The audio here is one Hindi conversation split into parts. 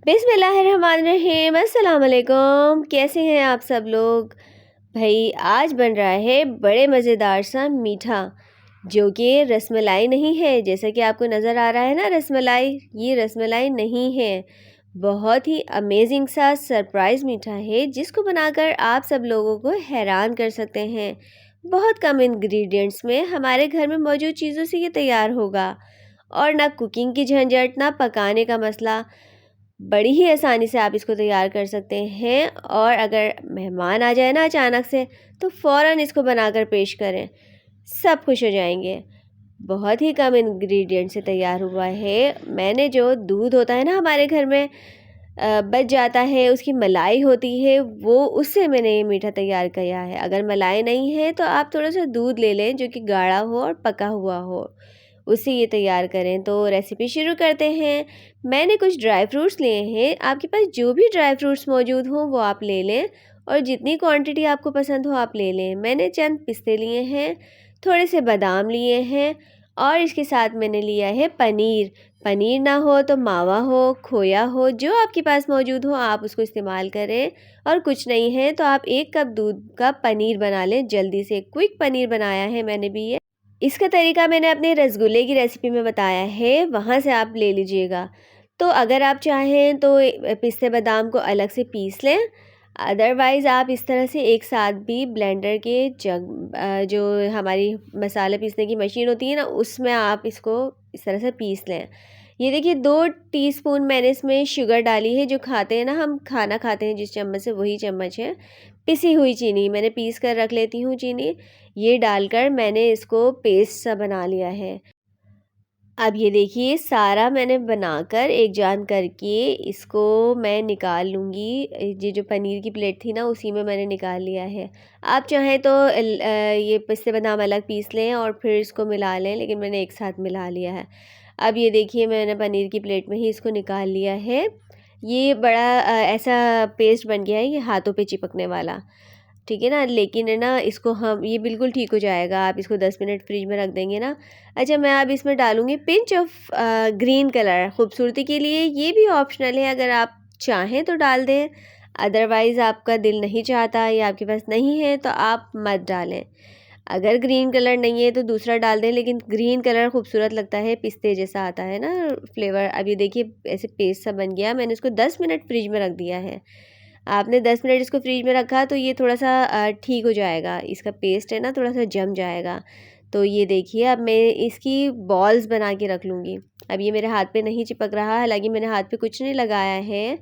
बिस्मिल्लाहिर्रहमानिर्रहीम। अस्सलाम वालेकुम। कैसे हैं आप सब लोग? भाई आज बन रहा है बड़े मज़ेदार सा मीठा, जो कि रसमलाई नहीं है जैसा कि आपको नज़र आ रहा है ना रसमलाई। ये रसमलाई नहीं है, बहुत ही अमेजिंग सा सरप्राइज़ मीठा है जिसको बनाकर आप सब लोगों को हैरान कर सकते हैं। बहुत कम इंग्रेडिएंट्स में हमारे घर में मौजूद चीज़ों से ये तैयार होगा, और ना कुकिंग की झंझट ना पकाने का मसला। बड़ी ही आसानी से आप इसको तैयार कर सकते हैं, और अगर मेहमान आ जाए ना अचानक से, तो फ़ौरन इसको बनाकर पेश करें, सब खुश हो जाएंगे। बहुत ही कम इंग्रेडिएंट से तैयार हुआ है। मैंने जो दूध होता है ना हमारे घर में बच जाता है, उसकी मलाई होती है, वो उससे मैंने ये मीठा तैयार किया है। अगर मलाई नहीं है तो आप थोड़ा सा दूध ले लें जो कि गाढ़ा हो और पका हुआ हो, उससे ये तैयार करें। तो रेसिपी शुरू करते हैं। मैंने कुछ ड्राई फ्रूट्स लिए हैं, आपके पास जो भी ड्राई फ्रूट्स मौजूद हों वो आप ले लें, और जितनी क्वांटिटी आपको पसंद हो आप ले लें। मैंने चंद पिस्ते लिए हैं, थोड़े से बादाम लिए हैं, और इसके साथ मैंने लिया है पनीर। पनीर ना हो तो मावा हो, खोया हो, जो आपके पास मौजूद हो आप उसको इस्तेमाल करें। और कुछ नहीं है तो आप 1 कप दूध का पनीर बना लें। जल्दी से क्विक पनीर बनाया है मैंने भी ये। इसका तरीका मैंने अपने रसगुल्ले की रेसिपी में बताया है, वहाँ से आप ले लीजिएगा। तो अगर आप चाहें तो पिस्ते बादाम को अलग से पीस लें, अदरवाइज़ आप इस तरह से एक साथ भी ब्लेंडर के जो हमारी मसाला पीसने की मशीन होती है ना, उसमें आप इसको इस तरह से पीस लें। ये देखिए 2 टीस्पून मैंने इसमें शुगर डाली है, जो खाते हैं ना हम खाना खाते हैं जिस चम्मच से, वही चम्मच है। पिसी हुई चीनी मैंने पीस कर रख लेती हूँ चीनी, ये डालकर मैंने इसको पेस्ट सा बना लिया है। अब ये देखिए सारा मैंने बनाकर एक जान करके इसको मैं निकाल लूँगी। ये जो पनीर की प्लेट थी ना उसी में मैंने निकाल लिया है। आप चाहें तो ये पिस्ते बादाम अलग पीस लें और फिर इसको मिला लें, लेकिन मैंने एक साथ मिला लिया है। अब ये देखिए मैंने पनीर की प्लेट में ही इसको निकाल लिया है। ये बड़ा ऐसा पेस्ट बन गया है, ये हाथों पे चिपकने वाला, ठीक है ना। लेकिन है ना इसको हम ये बिल्कुल ठीक हो जाएगा, आप इसको 10 मिनट फ्रिज में रख देंगे ना। अच्छा, मैं अब इसमें डालूँगी पिंच ऑफ ग्रीन कलर, खूबसूरती के लिए। ये भी ऑप्शनल है, अगर आप चाहें तो डाल दें, अदरवाइज़ आपका दिल नहीं चाहता या आपके पास नहीं है तो आप मत डालें। अगर ग्रीन कलर नहीं है तो दूसरा डाल दें, लेकिन ग्रीन कलर खूबसूरत लगता है, पिस्ते जैसा आता है ना फ्लेवर। अब ये देखिए ऐसे पेस्ट सा बन गया, मैंने इसको 10 मिनट फ्रिज में रख दिया है। आपने 10 मिनट इसको फ्रिज में रखा तो ये थोड़ा सा ठीक हो जाएगा, इसका पेस्ट है ना थोड़ा सा जम जाएगा। तो ये देखिए अब मैं इसकी बॉल्स बना के रख लूँगी। अब ये मेरे हाथ पे नहीं चिपक रहा, हालांकि मैंने हाथ पे कुछ नहीं लगाया है।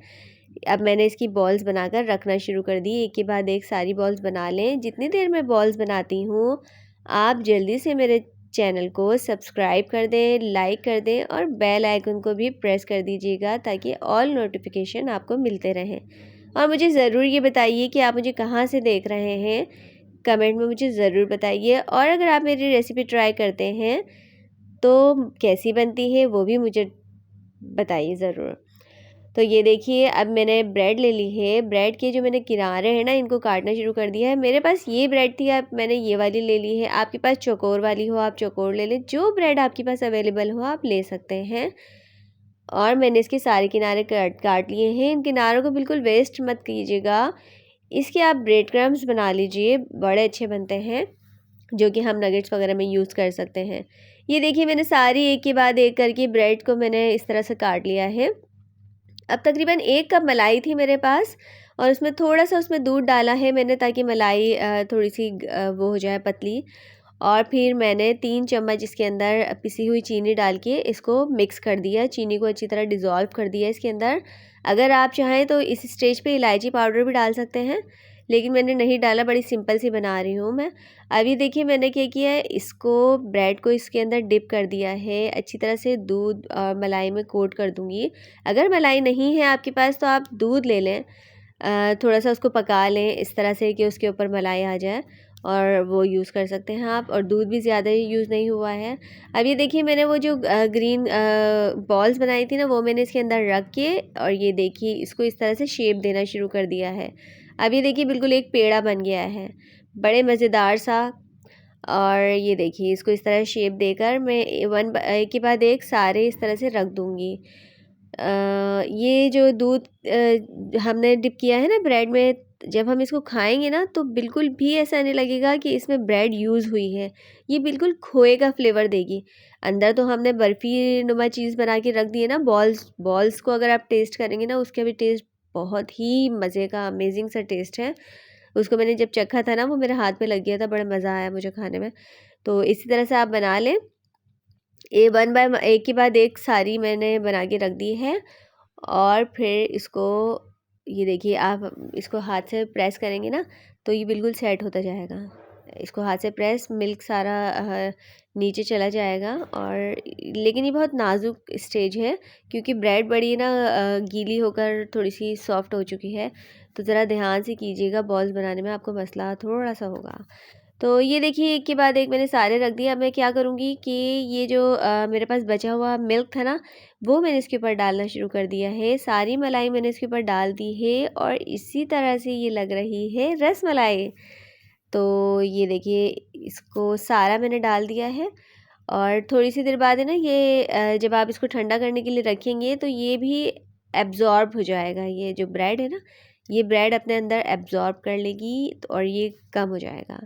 अब मैंने इसकी बॉल्स बनाकर रखना शुरू कर दी, एक के बाद एक सारी बॉल्स बना लें। जितनी देर मैं बॉल्स बनाती हूँ, आप जल्दी से मेरे चैनल को सब्सक्राइब कर दें, लाइक कर दें, और बेल आइकन को भी प्रेस कर दीजिएगा ताकि ऑल नोटिफिकेशन आपको मिलते रहें। और मुझे ज़रूर ये बताइए कि आप मुझे कहाँ से देख रहे हैं, कमेंट में मुझे ज़रूर बताइए। और अगर आप मेरी रेसिपी ट्राई करते हैं तो कैसी बनती है वो भी मुझे बताइए ज़रूर। तो ये देखिए अब मैंने ब्रेड ले ली है, ब्रेड के जो मैंने किनारे हैं ना इनको काटना शुरू कर दिया है। मेरे पास ये ब्रेड थी, अब मैंने ये वाली ले ली है। आपके पास चौकोर वाली हो आप चौकोर ले लें, जो ब्रेड आपके पास अवेलेबल हो आप ले सकते हैं। और मैंने इसके सारे किनारे काट काट लिए हैं। इन किनारों को बिल्कुल वेस्ट मत कीजिएगा, इसके आप ब्रेड क्रम्स बना लीजिए, बड़े अच्छे बनते हैं, जो कि हम नगेट्स वगैरह में यूज़ कर सकते हैं। ये देखिए मैंने सारी एक के बाद एक करके ब्रेड को मैंने इस तरह से काट लिया है। अब तकरीबन 1 कप मलाई थी मेरे पास, और उसमें थोड़ा सा उसमें दूध डाला है मैंने, ताकि मलाई थोड़ी सी वो हो जाए पतली। और फिर मैंने 3 चम्मच इसके अंदर पिसी हुई चीनी डाल के इसको मिक्स कर दिया, चीनी को अच्छी तरह डिज़ोल्व कर दिया इसके अंदर। अगर आप चाहें तो इस स्टेज पे इलायची पाउडर भी डाल सकते हैं, लेकिन मैंने नहीं डाला, बड़ी सिंपल सी बना रही हूँ मैं। अभी देखिए मैंने क्या किया है, इसको ब्रेड को इसके अंदर डिप कर दिया है, अच्छी तरह से दूध और मलाई में कोट कर दूँगी। अगर मलाई नहीं है आपके पास तो आप दूध ले लें, थोड़ा सा उसको पका लें इस तरह से कि उसके ऊपर मलाई आ जाए, और वो यूज़ कर सकते हैं आप। और दूध भी ज़्यादा ही यूज़ नहीं हुआ है। अब ये देखिए मैंने वो जो ग्रीन बॉल्स बनाई थी ना वो मैंने इसके अंदर रख के, और ये देखिए इसको इस तरह से शेप देना शुरू कर दिया है। अब ये देखिए बिल्कुल एक पेड़ा बन गया है, बड़े मज़ेदार सा। और ये देखिए इसको इस तरह शेप देकर मैं एक के बाद एक सारे इस तरह से रख दूँगी। ये जो दूध हमने डिप किया है ना ब्रेड में, जब हम इसको खाएंगे ना तो बिल्कुल भी ऐसा नहीं लगेगा कि इसमें ब्रेड यूज़ हुई है। ये बिल्कुल खोए का फ्लेवर देगी। अंदर तो हमने बर्फ़ी नुमा चीज़ बना के रख दी है ना, बॉल्स बॉल्स को अगर आप टेस्ट करेंगे ना, उसका भी टेस्ट बहुत ही मज़े का अमेजिंग सा टेस्ट है। उसको मैंने जब चखा था ना, वो मेरे हाथ में लग गया था, बड़ा मज़ा आया मुझे खाने में। तो इसी तरह से आप बना लें। ये वन बाय एक के बाद एक सारी मैंने बना के रख दी है। और फिर इसको, ये देखिए, आप इसको हाथ से प्रेस करेंगे ना तो ये बिल्कुल सेट होता जाएगा। इसको हाथ से प्रेस, मिल्क सारा नीचे चला जाएगा। और लेकिन ये बहुत नाजुक स्टेज है क्योंकि ब्रेड बड़ी ना गीली होकर थोड़ी सी सॉफ्ट हो चुकी है। तो ज़रा ध्यान से कीजिएगा, बॉल्स बनाने में आपको मसला थोड़ा सा होगा। तो ये देखिए, एक के बाद एक मैंने सारे रख दिए। अब मैं क्या करूँगी कि ये जो मेरे पास बचा हुआ मिल्क था ना, वो मैंने इसके ऊपर डालना शुरू कर दिया है। सारी मलाई मैंने इसके ऊपर डाल दी है और इसी तरह से ये लग रही है रसमलाई। तो ये देखिए, इसको सारा मैंने डाल दिया है। और थोड़ी सी देर बाद है ना, ये जब आप इसको ठंडा करने के लिए रखेंगे तो ये भी एब्ज़ॉर्ब हो जाएगा। ये जो ब्रेड है ना, ये ब्रेड अपने अंदर एब्ज़ॉर्ब कर लेगी और ये कम हो जाएगा।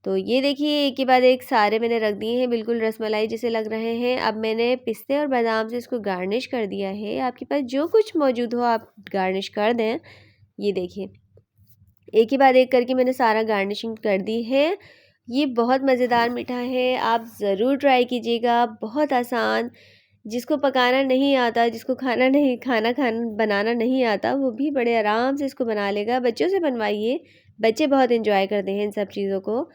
तो ये देखिए, एक के बाद एक सारे मैंने रख दिए हैं, बिल्कुल रसमलाई जैसे लग रहे हैं। अब मैंने पिस्ते और बादाम से इसको गार्निश कर दिया है। आपके पास जो कुछ मौजूद हो आप गार्निश कर दें। ये देखिए, एक के बाद एक करके मैंने सारा गार्निशिंग कर दी है। ये बहुत मज़ेदार मीठा है, आप ज़रूर ट्राई कीजिएगा। बहुत आसान, जिसको पकाना नहीं आता, जिसको खाना बनाना नहीं आता, वो भी बड़े आराम से इसको बना लेगा। बच्चों से बनवाइए, बच्चे बहुत एंजॉय करते हैं इन सब चीज़ों को।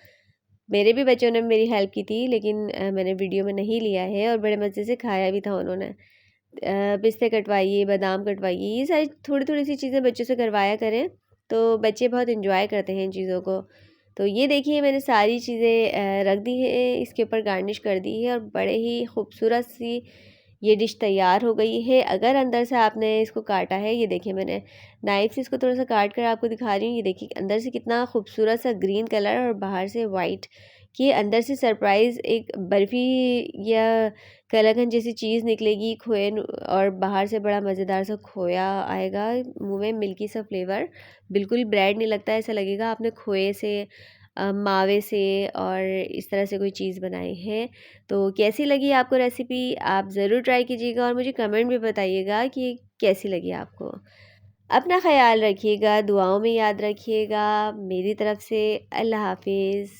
मेरे भी बच्चों ने मेरी हेल्प की थी, लेकिन मैंने वीडियो में नहीं लिया है और बड़े मज़े से खाया भी था उन्होंने। पिस्ते कटवाइए, बादाम कटवाइए, ये सारी थोड़ी-थोड़ी सी चीज़ें बच्चों से करवाया करें, तो बच्चे बहुत एंजॉय करते हैं इन चीज़ों को। तो ये देखिए, मैंने सारी चीज़ें रख दी हैं, इसके ऊपर गार्निश कर दी है और बड़े ही खूबसूरत सी ये डिश तैयार हो गई है। अगर अंदर से आपने इसको काटा है, ये देखिए मैंने नाइफ़ से इसको थोड़ा-सा काट कर आपको दिखा रही हूँ। ये देखिए अंदर से कितना खूबसूरत सा ग्रीन कलर और बाहर से वाइट, कि अंदर से सरप्राइज़ एक बर्फ़ी या कलाकंद जैसी चीज़ निकलेगी खोए और बाहर से बड़ा मज़ेदार सा खोया आएगा मुँह में, मिल्की सा फ्लेवर। बिल्कुल ब्रेड नहीं लगता, ऐसा लगेगा आपने खोए से मावे से और इस तरह से कोई चीज़ बनाई है। तो कैसी लगी आपको रेसिपी? आप ज़रूर ट्राई कीजिएगा और मुझे कमेंट में बताइएगा कि कैसी लगी आपको। अपना ख़्याल रखिएगा, दुआओं में याद रखिएगा। मेरी तरफ से अल्लाह हाफ़िज़।